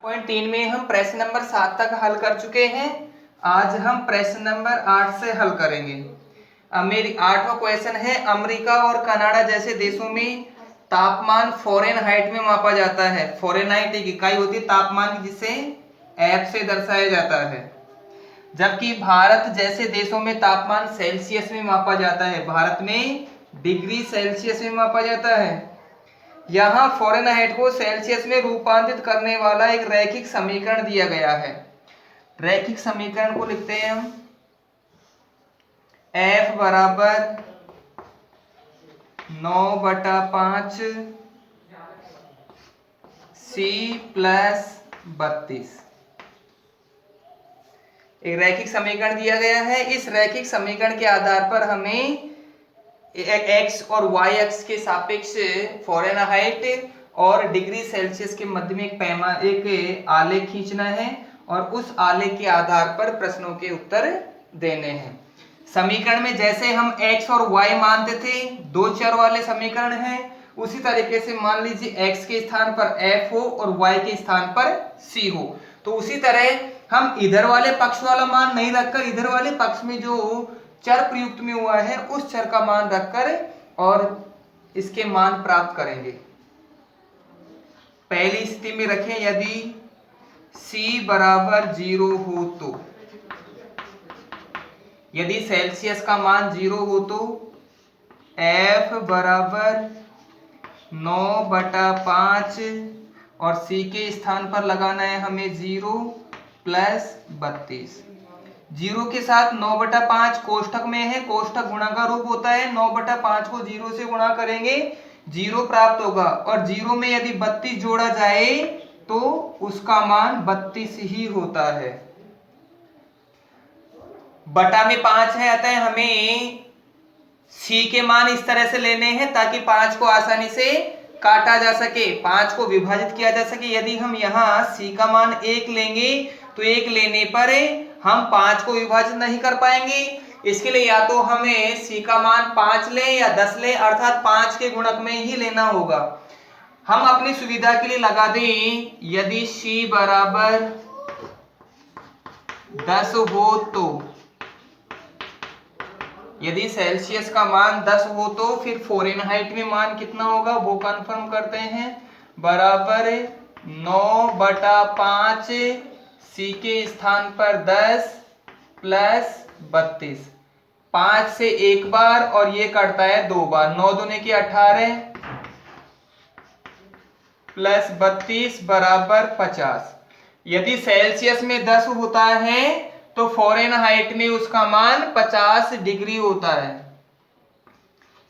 3 में हम प्रश्न नंबर 7 तक हल कर चुके हैं। आज हम प्रश्न नंबर 8 से हल करेंगे। मेरी 8वां क्वेश्चन है, अमेरिका और कनाडा जैसे देशों में तापमान फ़ारेनहाइट में मापा जाता है। फ़ारेनहाइट एक इकाई होती है तापमान की, जिसे F से दर्शाया जाता है। जबकि भारत जैसे देशों में तापमान सेल्सियस में मापा जाता है। भारत में डिग्री सेल्सियस में मापा जाता है। यहाँ फ़ारेनहाइट को सेल्सियस में रूपांतरित करने वाला एक रैखिक समीकरण दिया गया है। रैखिक समीकरण को लिखते हैं हम, F बराबर 9/5 C प्लस 32। एक रैखिक समीकरण दिया गया है। इस रैखिक समीकरण के आधार पर हमें एक्स और वाई अक्ष के सापेक्ष फ़ारेनहाइट और डिग्री सेल्सियस के मध्य में एक आलेख खींचना है और उस आलेख के आधार पर प्रश्नों के उत्तर देने हैं। समीकरण में जैसे हम x और y मानते थे, दो चर वाले समीकरण हैं, उसी तरीके से मान लीजिए x के स्थान पर f हो और y के स्थान पर c हो। तो उसी तरह हम इधर वाले पक्ष वाला मान नहीं रखकर इधर वाले पक्ष में जो चर प्रयुक्त में हुआ है उस चर का मान रखकर और इसके मान प्राप्त करेंगे। पहली स्थिति में रखें, यदि c बराबर 0 हो तो, यदि सेल्सियस का मान 0 हो तो F बराबर 9/5 और C के स्थान पर लगाना है हमें 0 प्लस 32। 0 के साथ 9/5 कोष्ठक में है, कोष्ठक गुणा का रूप होता है। 9/5 को 0 से गुणा करेंगे 0 प्राप्त होगा और 0 में यदि 32 जोड़ा जाए तो उसका मान 32 ही होता है। बटा में 5 है, अतः हमें C के मान इस तरह से लेने हैं ताकि 5 को आसानी से काटा जा सके, 5 को विभाजित किया जा सके। यदि हम यहाँ C का मान 1 लेंगे तो 1 लेने पर हम 5 को विभाजित नहीं कर पाएंगे। इसके लिए या तो हमें C का मान 5 लें या 10 लें, अर्थात 5 के गुणक में ही लेना होगा। हम अपनी सुविधा के लिए लगा दें, यदि C बराबर 10 हो तो, यदि सेल्सियस का मान 10 हो तो फिर फ़ारेनहाइट में मान कितना होगा वो कंफर्म करते हैं। बराबर 9/5 C के स्थान पर 10 प्लस 32। 5 से एक बार और ये कटता है 2 बार, 9 दूने की 18 प्लस 32 बराबर 50। यदि सेल्सियस में 10 होता है तो फ़ारेनहाइट में उसका मान 50 डिग्री होता है।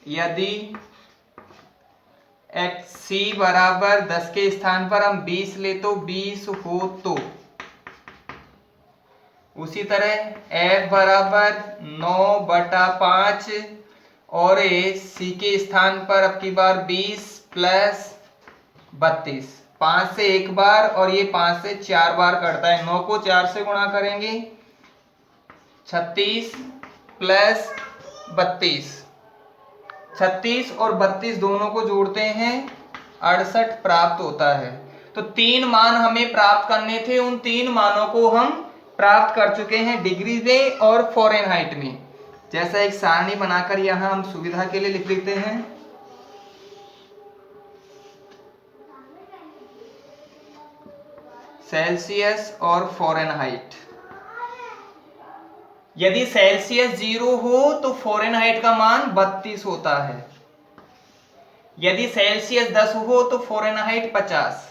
यदि C बराबर 10 के स्थान पर हम 20 ले तो 20 हो तो, उसी तरह F बराबर 9/5 और C के स्थान पर अब की बार 20 प्लस 32। 5 से एक बार और ये 5 से 4 बार कटता है, 9 को 4 से गुणा करेंगे 36 प्लस 32। 36 और 32 दोनों को जोड़ते हैं 68 प्राप्त होता है। तो 3 मान हमें प्राप्त करने थे, उन 3 मानों को हम प्राप्त कर चुके हैं डिग्री में और फ़ारेनहाइट में। जैसा एक सारणी बनाकर यहां हम सुविधा के लिए लिख लेते हैं। सेल्सियस और फ़ारेनहाइट। यदि सेल्सियस 0 हो तो फ़ारेनहाइट का मान 32 होता है। यदि सेल्सियस 10 हो तो फ़ारेनहाइट 50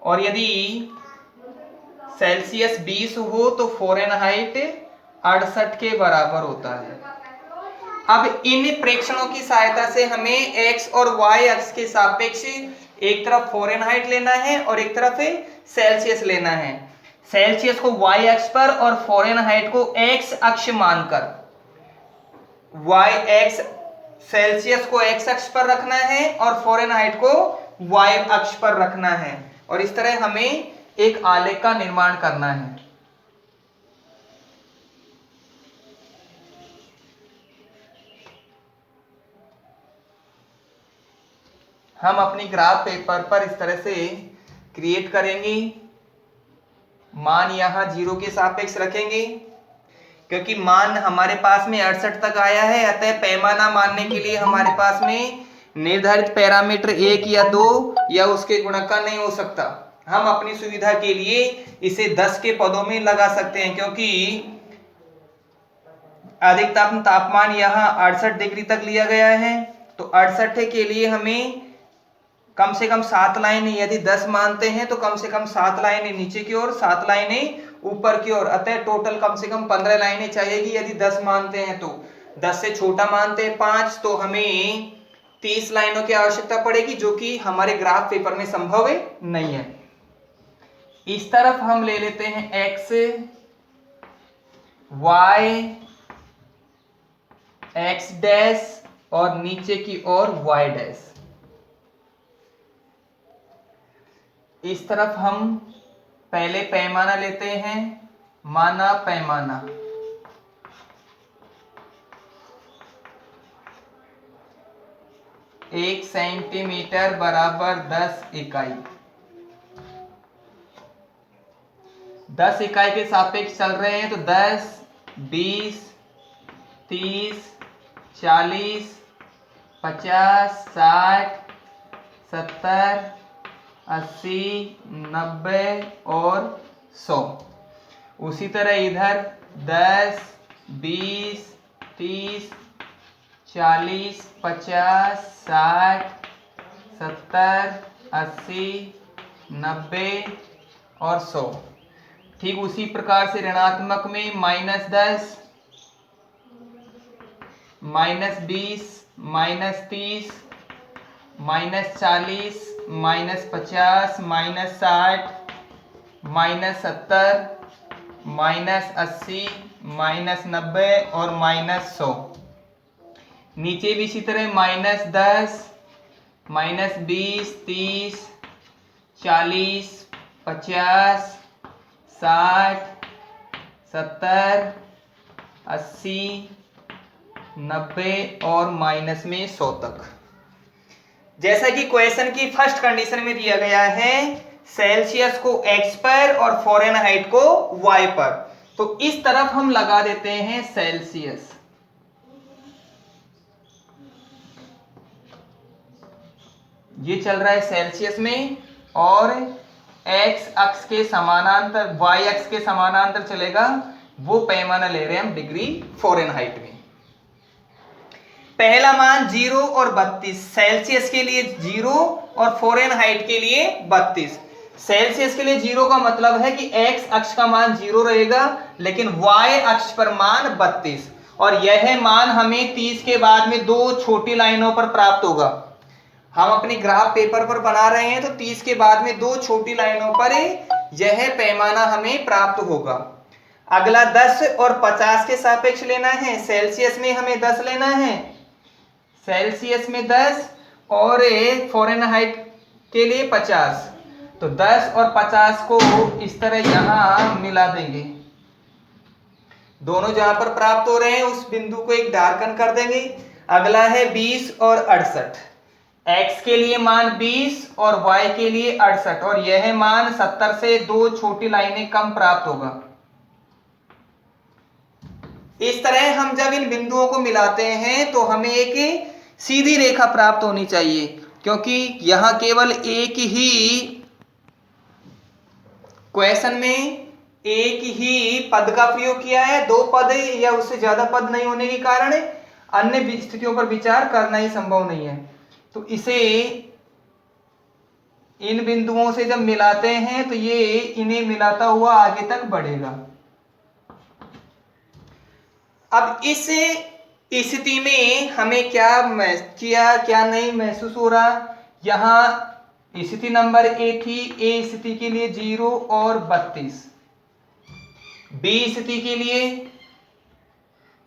और यदि सेल्सियस 20 हो तो फ़ारेनहाइट 68 के बराबर होता है। अब इन प्रेक्षणों की सहायता से हमें x और y अक्ष के सापेक्ष एक तरफ फ़ारेनहाइट लेना है और एक तरफ सेल्सियस लेना है। सेल्सियस को y अक्ष पर और फ़ारेनहाइट को x अक्ष मानकर, सेल्सियस को x अक्ष पर रखना है और फ़ारेनहाइट को y अक्ष पर रखना है और इस तरह हमें एक आलेख का निर्माण करना है। हम अपनी ग्राफ पेपर पर इस तरह से क्रिएट करेंगे। मान यहाँ 0 के सापेक्ष रखेंगे क्योंकि मान हमारे पास में 68 तक आया है, अतः पैमाना मानने के लिए हमारे पास में निर्धारित पैरामीटर 1 या 2 या उसके गुणक का नहीं हो सकता। हम अपनी सुविधा के लिए इसे 10 के पदों में लगा सकते हैं क्योंकि अधिकतम तापमान यहाँ 68 डिग्री तक लिया गया है। तो 68 के लिए हमें कम से कम 7 लाइनें, यदि 10 मानते हैं तो कम से कम 7 लाइनें नीचे की ओर, 7 लाइनें ऊपर की ओर, अतः टोटल कम से कम 15 लाइनें चाहिएगी यदि 10 मानते हैं तो। 10 से छोटा मानते हैं 5 तो हमें 30 लाइनों की आवश्यकता पड़ेगी, जो कि हमारे ग्राफ पेपर में संभव नहीं है। इस तरफ हम ले लेते हैं x, y, x डैश और नीचे की ओर y डैश। इस तरफ हम पहले पैमाना लेते हैं, माना पैमाना। एक सेंटीमीटर बराबर 10 इकाई। 10 इकाई के सापेक्ष चल रहे हैं तो 10, 20, 30, 40, 50, 60, 70, 80, 90 और 100। उसी तरह इधर 10, 20, 30, 40, 50, 60, 70, 80, 90 और 100। ठीक उसी प्रकार से ऋणात्मक में -10, -20, -30, -40, -50, -60, -70, -80, -90 और -100। नीचे भी इसी तरह -10, -20, 30, 40, 50, 60, 70, 80, 90 और माइनस में 100 तक। जैसा कि क्वेश्चन की फर्स्ट कंडीशन में दिया गया है, सेल्सियस को x पर और फ़ारेनहाइट को y पर, तो इस तरफ हम लगा देते हैं सेल्सियस। ये चल रहा है सेल्सियस में और x अक्ष के समानांतर, y अक्ष के समानांतर चलेगा, वो पैमाना ले रहे हैं हम डिग्री फ़ारेनहाइट में। पहला मान 0 और 32, सेल्सियस के लिए 0 और फ़ारेनहाइट के लिए 32। सेल्सियस के लिए 0 का मतलब है कि x अक्ष का मान 0 रहेगा, लेकिन y अक्ष पर मान 32, और यह मान हमें 30 के बाद में 2 छोटी लाइनों पर प्राप्त होगा। हम अपनी ग्राफ पेपर पर बना रहे हैं तो 30 के बाद में 2 छोटी लाइनों पर यह पैमाना हमें प्राप्त होगा। अगला 10 और 50 के सापेक्ष लेना है। सेल्सियस में हमें 10 लेना है, सेल्सियस में 10 और फ़ारेनहाइट के लिए 50। तो 10 और 50 को इस तरह यहां मिला देंगे, दोनों जहां पर प्राप्त हो रहे हैं उस बिंदु को एक डार्कन कर देंगे। अगला है 20 और 68, x के लिए मान 20 और y के लिए 68, और यह मान 70 से 2 छोटी लाइनें कम प्राप्त होगा। इस तरह हम जब इन बिंदुओं को मिलाते हैं तो हमें एक सीधी रेखा प्राप्त होनी चाहिए, क्योंकि यहां केवल एक ही क्वेश्चन में एक ही पद का प्रयोग किया है, 2 पद या उससे ज्यादा पद नहीं होने के कारण अन्य स्थितियों पर विचार करना ही संभव नहीं है। तो इसे इन बिंदुओं से जब मिलाते हैं तो ये इन्हें मिलाता हुआ आगे तक बढ़ेगा। अब इस स्थिति में हमें क्या नहीं महसूस हो रहा। यहां स्थिति नंबर ए थी, ए स्थिति के लिए 0 और 32, बी स्थिति के लिए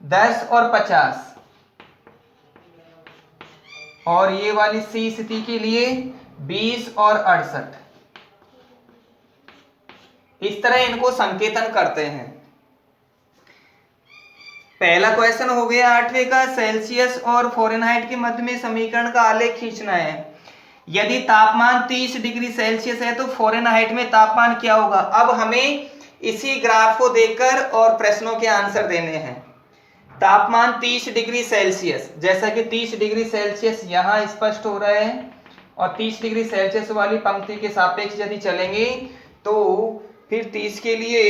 10 और 50, और ये वाली सी स्थिति के लिए 20 और 68। इस तरह इनको संकेतन करते हैं। पहला क्वेश्चन हो गया 8वें का, सेल्सियस और फ़ारेनहाइट के मध्य में समीकरण का आलेख खींचना है। यदि तापमान 30 डिग्री सेल्सियस है तो फ़ारेनहाइट में तापमान क्या होगा। अब हमें इसी ग्राफ को देखकर और प्रश्नों के आंसर देने हैं। तापमान 30 डिग्री सेल्सियस, जैसा कि 30 डिग्री सेल्सियस यहाँ स्पष्ट हो रहा है, और 30 डिग्री सेल्सियस वाली पंक्ति के सापेक्ष यदि चलेंगे तो फिर 30 के लिए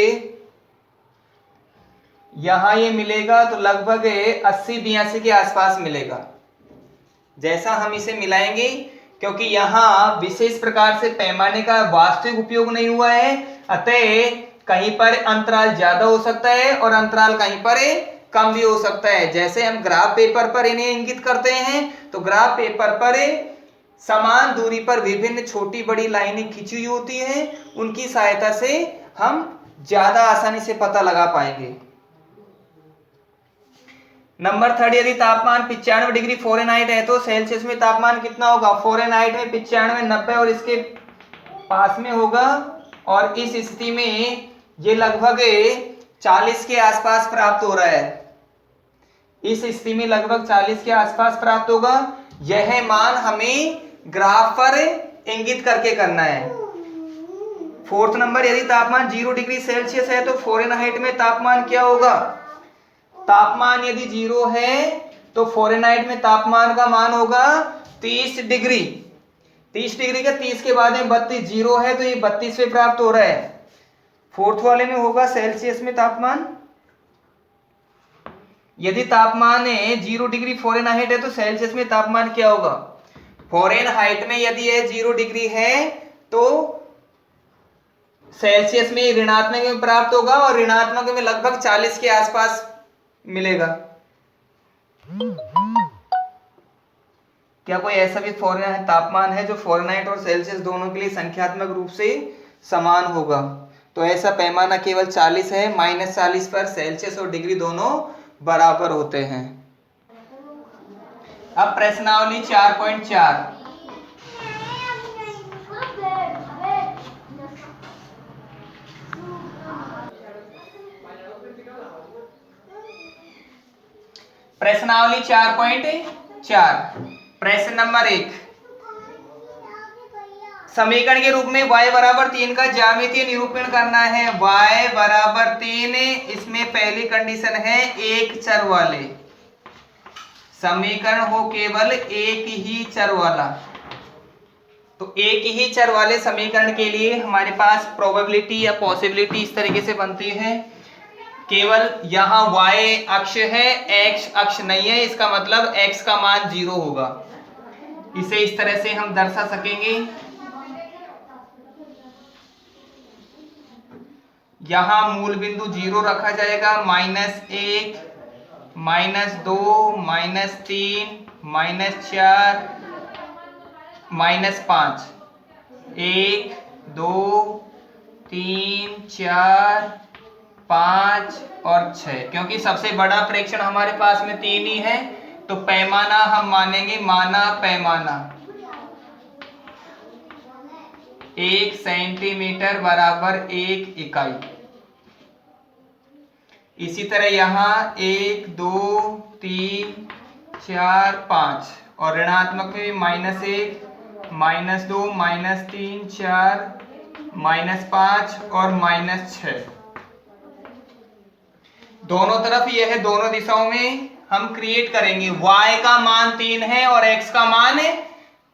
यहाँ ये मिलेगा तो लगभग 80-82 के आसपास मिलेगा। जैसा हम इसे मिलाएंगे, क्योंकि यहाँ विशेष प्रकार से पैमाने का वास्तविक उपयोग नहीं हुआ है, अतः कहीं पर अंतराल ज्यादा हो सकता है और अंतराल कहीं पर कम भी हो सकता है। जैसे हम ग्राफ पेपर पर इन्हें इंगित करते हैं, तो ग्राफ पेपर पर समान दूरी पर विभिन्न छोटी बड़ी लाइनें खींची हुई होती हैं, उनकी सहायता से हम ज्यादा आसानी से पता लगा पाएंगे। नंबर 3, यदि तापमान 95 डिग्री फ़ारेनहाइट है तो सेल्सियस में तापमान कितना होगा। फ़ारेनहाइट में 95, 90 और इसके पास में होगा, और इस स्थिति में ये लगभग 40 के आसपास प्राप्त हो रहा है। इस स्थिति में लगभग 40 के आसपास प्राप्त होगा। यह मान हमें ग्राफ पर इंगित करके करना है। 4th नंबर, यदि तापमान 0 डिग्री सेल्सियस है तो फ़ारेनहाइट में तापमान क्या होगा। तापमान यदि 0 है तो फ़ारेनहाइट में तापमान का मान होगा 30 डिग्री। 30 डिग्री का 30 के बाद में 32, 0 है तो ये 32 पे प्राप्त हो रहा है। 4th वाले में होगा सेल्सियस में तापमान। यदि तापमान 0 डिग्री फ़ारेनहाइट है तो सेल्सियस में तापमान क्या होगा। फ़ारेनहाइट में यदि यह 0 डिग्री है तो सेल्सियस में ऋणात्मक में प्राप्त होगा, और ऋणात्मक में लगभग 40 के आसपास मिलेगा। क्या कोई ऐसा भी फ़ारेनहाइट तापमान है जो फ़ारेनहाइट और सेल्सियस दोनों के लिए संख्यात्मक रूप से समान होगा। तो ऐसा पैमाना केवल 40 है। -40 पर सेल्सियस और डिग्री दोनों बराबर होते हैं। अब प्रश्नावली 4.4, प्रश्नावली 4.4, प्रश्न नंबर 1, समीकरण के रूप में y बराबर 3 का ज्यामितीय निरूपण करना है। y बराबर 3, इसमें पहली कंडीशन है एक चर वाले समीकरण हो, केवल एक ही चर वाला। तो एक ही चर वाले समीकरण के लिए हमारे पास प्रोबेबिलिटी या पॉसिबिलिटी इस तरीके से बनती है, केवल यहाँ y अक्ष है, x अक्ष नहीं है, इसका मतलब x का मान 0 होगा। इसे इस तरह से हम दर्शा सकेंगे। यहाँ मूल बिंदु 0 रखा जाएगा, -1, -2, -3, -4, -5, 1, 2, 3, 4, 5 और 6। क्योंकि सबसे बड़ा प्रेक्षण हमारे पास में 3 ही है, तो पैमाना हम मानेंगे माना पैमाना 1 सेंटीमीटर बराबर 1 इकाई। इसी तरह यहाँ 1, 2, 3, 4, 5 और ऋणात्मक में -1, -2, -3, 4, -5 और -6। दोनों तरफ यह है, दोनों दिशाओं में हम क्रिएट करेंगे। y का मान 3 है और x का मान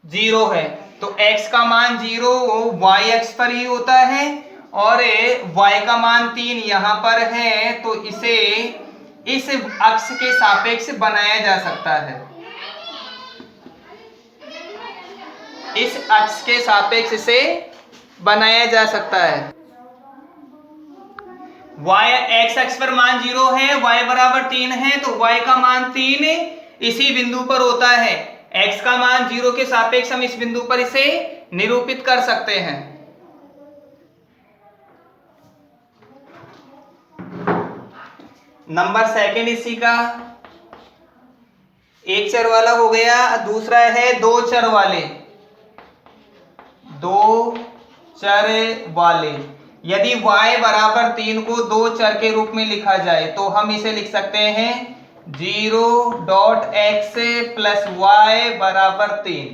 0 है, तो x का मान 0 y अक्ष पर ही होता है और y का मान 3 यहाँ पर है, तो इसे इस अक्ष के सापेक्ष बनाया जा सकता है। इस अक्ष के सापेक्ष से बनाया जा सकता है। y x अक्ष पर मान 0 है, y बराबर 3 है, तो y का मान 3 इसी बिंदु पर होता है। x का मान 0 के सापेक्ष हम इस बिंदु पर इसे निरूपित कर सकते हैं। नंबर सेकंड इसी का एक चर वाला हो गया, दूसरा है दो चर वाले। दो चर वाले, यदि y बराबर 3 को दो चर के रूप में लिखा जाए तो हम इसे लिख सकते हैं 0.x + y बराबर 3।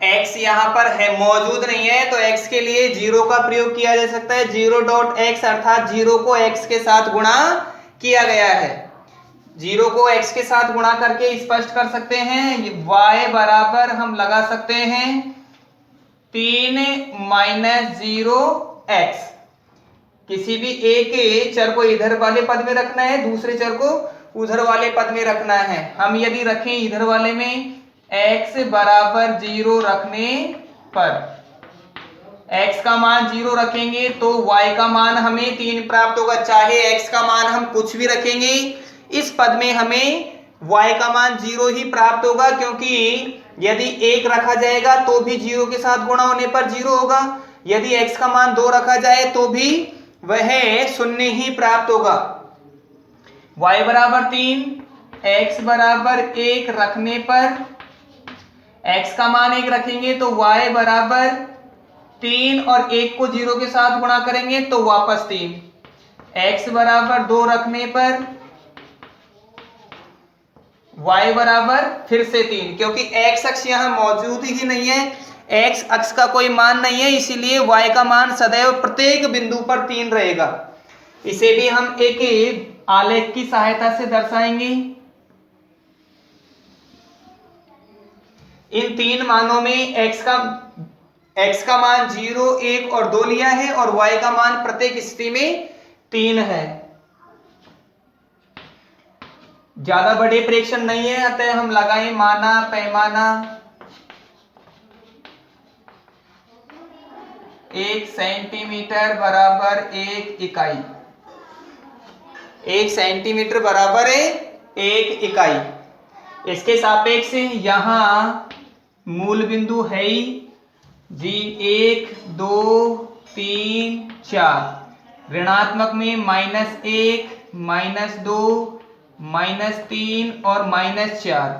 x यहाँ पर है मौजूद नहीं है, तो x के लिए 0 का प्रयोग किया जा सकता है। 0.x अर्थात 0 को x के साथ गुणा किया गया है। 0 को x के साथ गुणा करके स्पष्ट कर सकते हैं। y बराबर हम लगा सकते हैं 3 - 0x। किसी भी एक चर को इधर वाले पद में रखना है, दूसरे चर को उधर वाले पद में रखना है। हम यदि रखें इधर वाले में x बराबर 0 रखने पर x का मान 0 रखेंगे तो y का मान हमें 3 प्राप्त होगा। चाहे x का मान हम कुछ भी रखेंगे, इस पद में हमें y का मान 0 ही प्राप्त होगा, क्योंकि यदि 1 रखा जाएगा तो भी 0 के साथ गुणा होने पर 0 होगा। यदि x का मान 2 रखा जाए तो भी वह 0 ही प्राप्त होगा। y बराबर 3, x बराबर 1 रखने पर x का मान 1 रखेंगे तो y बराबर 3 और 1 को 0 के साथ गुणा करेंगे तो वापस 3। x बराबर 2 रखने पर y बराबर फिर से 3, क्योंकि x अक्ष यहाँ मौजूद ही नहीं है, x अक्ष का कोई मान नहीं है, इसीलिए y का मान सदैव प्रत्येक बिंदु पर 3 रहेगा। इसे भी हम एक आलेख की सहायता से दर्शाएंगे। इन 3 मानों में x का मान 0, 1 और 2 लिया है और y का मान प्रत्येक स्थिति में 3 है। ज्यादा बड़े प्रेक्षण नहीं है, अतः हम लगाएं माना पैमाना 1 सेंटीमीटर बराबर 1 इकाई। 1 सेंटीमीटर बराबर 1 इकाई। इसके सापेक्ष यहाँ मूल बिंदु है ही जी 1, 2, 3, 4। ऋणात्मक में -1, -2, -3 और -4।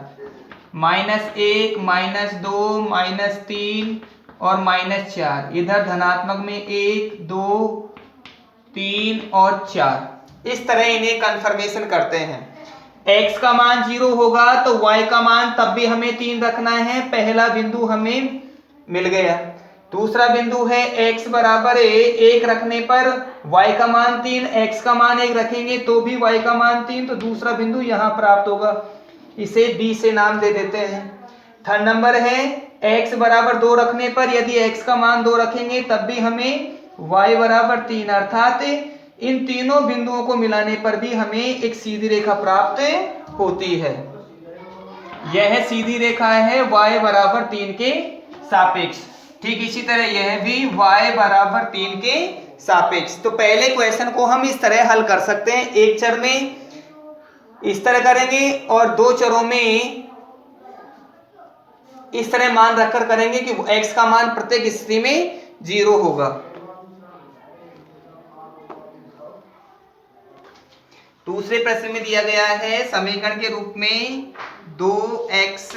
-1, -2, -3 और -4। इधर धनात्मक में 1, 2, 3 और 4। इस तरह इन्हें कन्फर्मेशन करते हैं। x का मान 0 होगा तो y का मान तब भी हमें 3 रखना है। पहला बिंदु हमें मिल गया। दूसरा बिंदु है x बराबर 1 रखने पर y का मान 3, x का मान 1 रखेंगे तो भी y का मान 3, तो दूसरा बिंदु यहां प्राप्त होगा। इसे b से नाम दे देते हैं। थर्ड नंबर है x बराबर 2 रखने पर यदि x का मान 2 रखेंगे तब भी हमें y बराबर 3, अर्थात इन तीनों बिंदुओं को मिलाने पर भी हमें एक सीधी रेखा प्राप्त होती है। यह सीधी रेखा है y बराबर 3 के सापेक्ष। ठीक इसी तरह यह भी y बराबर 3 के सापेक्ष। तो पहले क्वेश्चन को हम इस तरह हल कर सकते हैं, एक चर में इस तरह करेंगे और दो चरों में इस तरह मान रखकर करेंगे कि x का मान प्रत्येक स्थिति में 0 होगा। दूसरे प्रश्न में दिया गया है समीकरण के रूप में 2x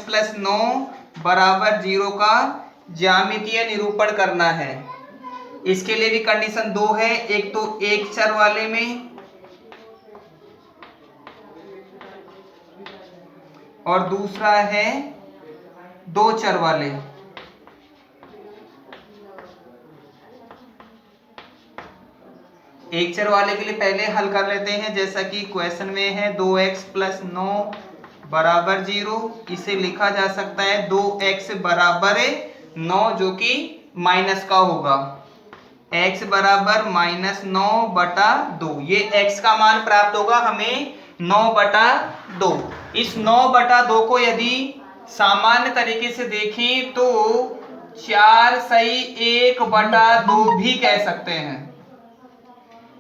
प्लस 9 बराबर 0 का ज्यामितीय निरूपण करना है। इसके लिए भी कंडीशन 2 है, एक तो एक चर वाले में और दूसरा है दो चर वाले। एक चर वाले के लिए पहले हल कर लेते हैं, जैसा कि क्वेश्चन में है 2x प्लस 9 बराबर 0। इसे लिखा जा सकता है 2x बराबर 9 जो कि माइनस का होगा। x बराबर -9/2, ये x का मान प्राप्त होगा हमें 9/2। इस 9/2 को यदि सामान्य तरीके से देखें तो 4 सही 1/2 भी कह सकते हैं।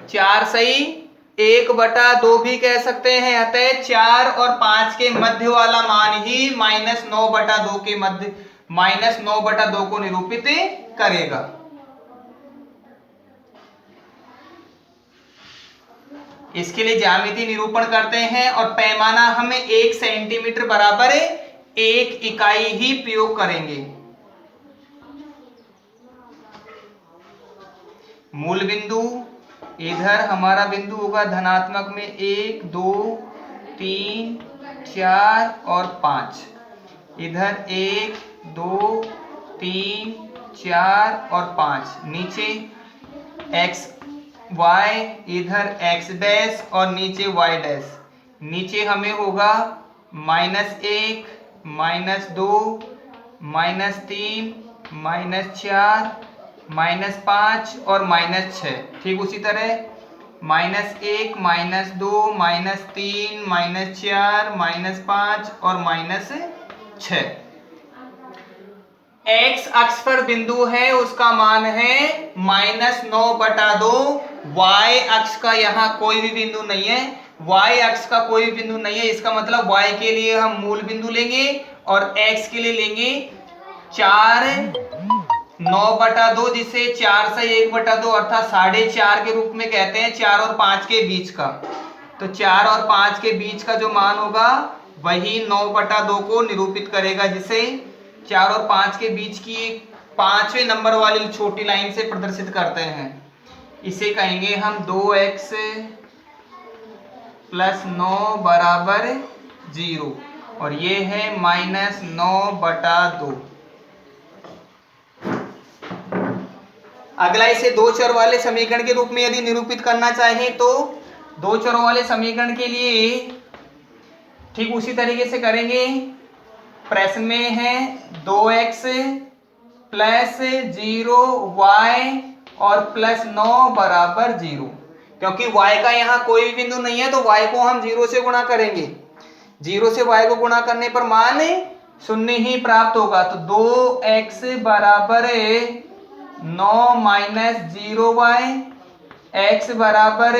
4 सही 1/2 भी कह सकते हैं। अतः 4 और 5 के मध्य वाला मान ही -9/2 के मध्य -9/2 को निरूपित करेगा। इसके लिए ज्यामिति निरूपण करते हैं और पैमाना हमें 1 सेंटीमीटर बराबर 1 इकाई ही प्रयोग करेंगे। मूल बिंदु इधर हमारा बिंदु होगा धनात्मक में 1, 2, 3, 4 और 5, इधर 1 2 3 4 और 5, नीचे x y, इधर x डैश और नीचे y डैश। नीचे हमें होगा -1 -2 -3 -4 -5 और -6। ठीक उसी तरह -1 -2 -3 -4 -5 और -6। x अक्ष पर बिंदु है, उसका मान है -9/2। y अक्ष का यहाँ कोई भी बिंदु नहीं है, y अक्ष का कोई भी बिंदु नहीं है। इसका मतलब y के लिए हम मूल बिंदु लेंगे और x के लिए लेंगे 4 9/2, जिसे 4 से 1/2 अर्थात 4.5 के रूप में कहते हैं, 4 और 5 के बीच का। तो 4 और 5 के बीच का जो मान होगा वही 9/2 को निरूपित करेगा, जिसे 4 और 5 के बीच की 5वें नंबर वाली छोटी लाइन से प्रदर्शित करते हैं। इसे कहेंगे हम 2x + 9 = 0 और ये है -9/2। अगला इसे दो चर वाले समीकरण के रूप में यदि निरूपित करना चाहें तो दो चरों वाले समीकरण के लिए ठीक उसी तरीके से करेंगे। प्रश्न में है 2x + 0y और +9 = 0। क्योंकि y का यहाँ कोई भी बिंदु नहीं है तो y को हम 0 से गुणा करेंगे। 0 से y को गुणा करने पर मान 0 ही प्राप्त होगा। तो 2x = 9 - 0y, x बराबर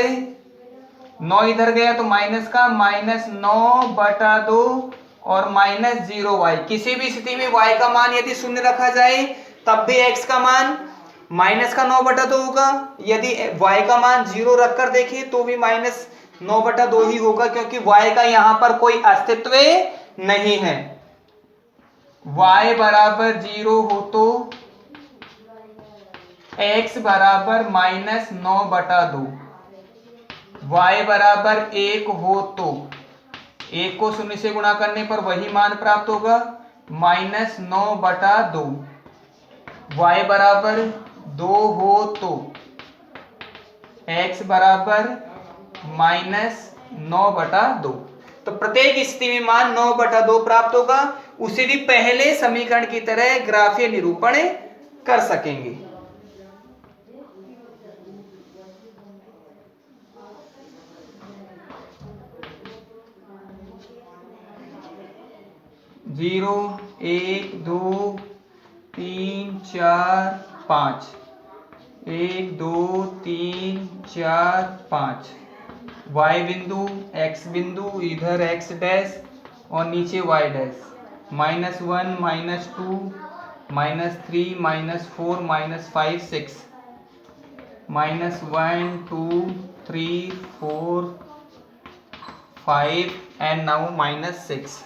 9 इधर गया तो माइनस का -9/2 और -0y। किसी भी स्थिति में y का मान यदि 0 रखा जाए तब भी x का मान -9/2 होगा। यदि y का मान 0 रखकर देखें तो भी -9/2 ही होगा, क्योंकि y का यहाँ पर कोई अस्तित्व नहीं है। y बराबर 0 हो तो x बराबर -9/2, y बराबर 1 हो तो 1 को 0 से गुणा करने पर वही मान प्राप्त होगा -9/2। y बराबर 2 हो तो x बराबर -9/2। तो प्रत्येक स्थिति में मान 9/2 प्राप्त होगा। उसे भी पहले समीकरण की तरह ग्राफीय निरूपण कर सकेंगे। जीरो 1 2 3 4 5, 1 2 3 4 5, y बिंदु x बिंदु, इधर x डैश और नीचे y डैश, -1 -2 -3 -4 -5 6, -1 2 3 4 5 and now -6।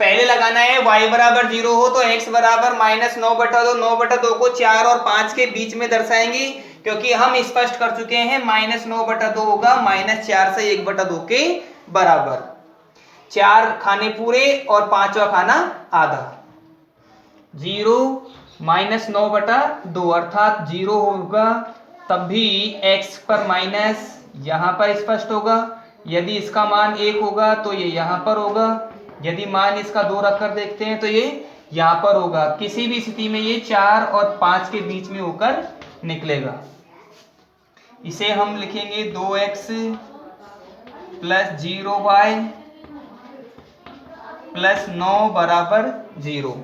पहले लगाना है y बराबर 0 हो तो x बराबर -9/2। 9/2 को 4 और 5 के बीच में दर्शाएंगे, क्योंकि हम स्पष्ट कर चुके हैं -9/2 होगा -4 से 1/2 के बराबर। 4 खाने पूरे और 5वां खाना आधा। 0 -9/2 अर्थात 0 होगा, तब भी x पर माइनस यहाँ पर स्पष्ट होगा। यदि इसका मान 1 होगा तो ये यहाँ पर होगा। यदि मान इसका 2 रखकर देखते हैं तो ये यहाँ पर होगा। किसी भी स्थिति में ये 4 और 5 के बीच में होकर निकलेगा। इसे हम लिखेंगे 2x + 0y + 9 = 0।